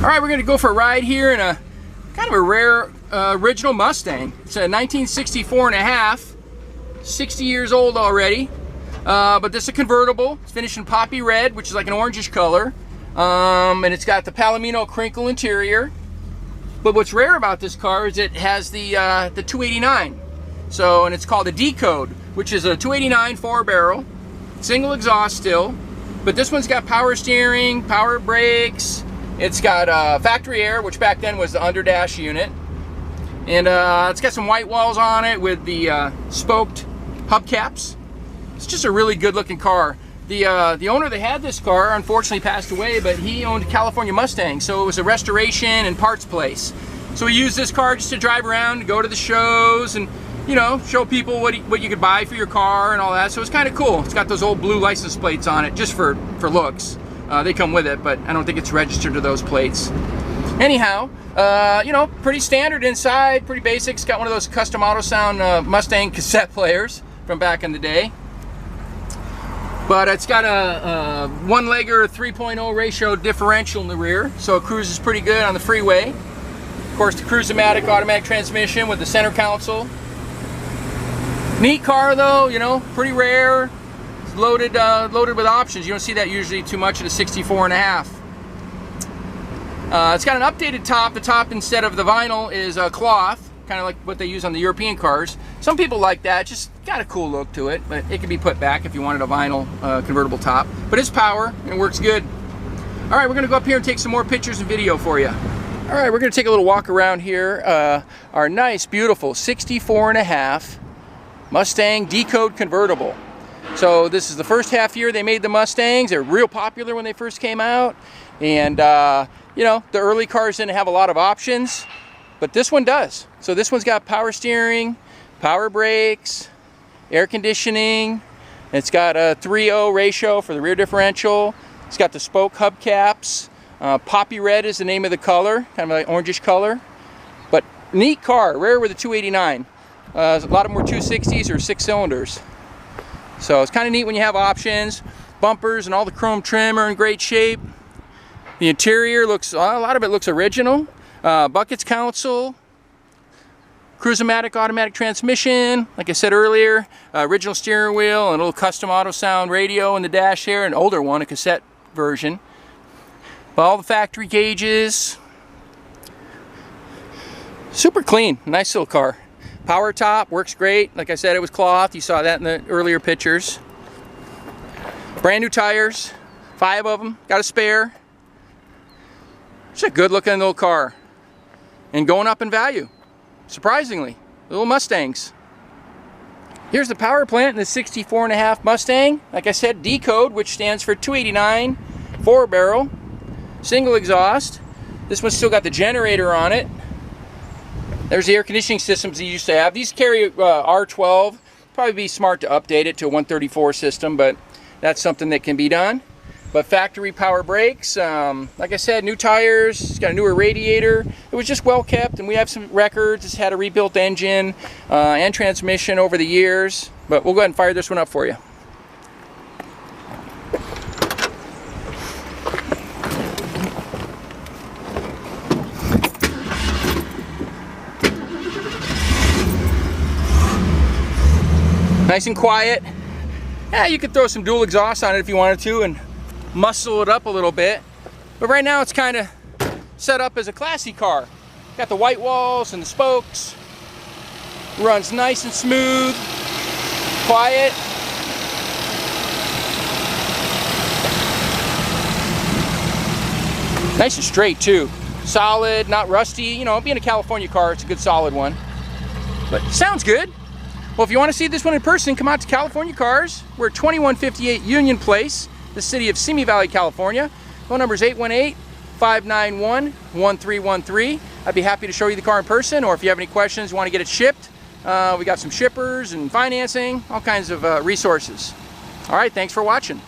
Alright, we're going to go for a ride here in a kind of a rare original Mustang. It's a 1964 and a half, 60 years old already. But this is a convertible. It's finished in poppy red, which is like an orangish color. And it's got the Palomino Crinkle interior. But what's rare about this car is it has the 289. So, and it's called a D-Code, which is a 289 four-barrel, single exhaust still. But this one's got power steering, power brakes. It's got factory air, which back then was the underdash unit. And it's got some white walls on it with the spoked hubcaps. It's just a really good looking car. The owner that had this car unfortunately passed away, but he owned California Mustangs, so it was a restoration and parts place. So he used this car just to drive around, to go to the shows, and you know, show people what you could buy for your car and all that. So it's kind of cool. It's got those old blue license plates on it just for looks. They come with it, but I don't think it's registered to those plates. Anyhow, you know, pretty standard inside, pretty basic. It's got one of those custom auto sound Mustang cassette players from back in the day. But it's got a one-legger 3.0 ratio differential in the rear, so it cruises pretty good on the freeway. Of course, the Cruise-O-Matic automatic transmission with the center console. Neat car though, you know, pretty rare. It's loaded with options. You don't see that usually too much at a 64 and a half. It's got an updated top. The top, instead of the vinyl, is cloth, kind of like what they use on the European cars. Some people like that. Just got a cool look to it, but it can be put back if you wanted a vinyl convertible top. But it's power and it works good. All right, we're going to go up here and take some more pictures and video for you. All right, we're going to take a little walk around here. Our nice, beautiful 64 and a half Mustang D-Code convertible. So this is the first half year they made the Mustangs. They were real popular when they first came out. And, you know, the early cars didn't have a lot of options, but this one does. So this one's got power steering, power brakes, air conditioning. It's got a 3.0 ratio for the rear differential. It's got the spoke hubcaps. Poppy red is the name of the color, kind of like orangish color. But neat car, rare with a 289. A lot of them were 260s or 6 cylinders. So it's kind of neat when you have options. Bumpers and all the chrome trim are in great shape. The interior looks, a lot of it looks original. Buckets console. Cruise-O-Matic automatic transmission, like I said earlier. Original steering wheel and a little custom auto sound radio in the dash here. An older one, a cassette version. But all the factory gauges. Super clean, nice little car. Power top, works great. Like I said, it was cloth. You saw that in the earlier pictures. Brand new tires, 5 of them, got a spare. It's a good looking little car. And going up in value, surprisingly. Little Mustangs. Here's the power plant in the 64 and a half Mustang. Like I said, D-Code, which stands for 289, 4-barrel, single exhaust. This one's still got the generator on it. There's the air conditioning systems you used to have. These carry R12. Probably be smart to update it to a 134 system, but that's something that can be done. But factory power brakes, like I said, new tires. It's got a newer radiator. It was just well kept, and we have some records. It's had a rebuilt engine and transmission over the years. But we'll go ahead and fire this one up for you. Nice and quiet. Yeah, you could throw some dual exhaust on it if you wanted to and muscle it up a little bit. But right now it's kind of set up as a classy car. Got the white walls and the spokes. Runs nice and smooth. Quiet. Nice and straight too. Solid, not rusty. You know, being a California car, it's a good solid one. But sounds good. Well, if you want to see this one in person, come out to California Cars. We're at 2158 Union Place, the city of Simi Valley, California. Phone number is 818-591-1313. I'd be happy to show you the car in person, or if you have any questions, you want to get it shipped, we got some shippers and financing, all kinds of resources. All right, thanks for watching.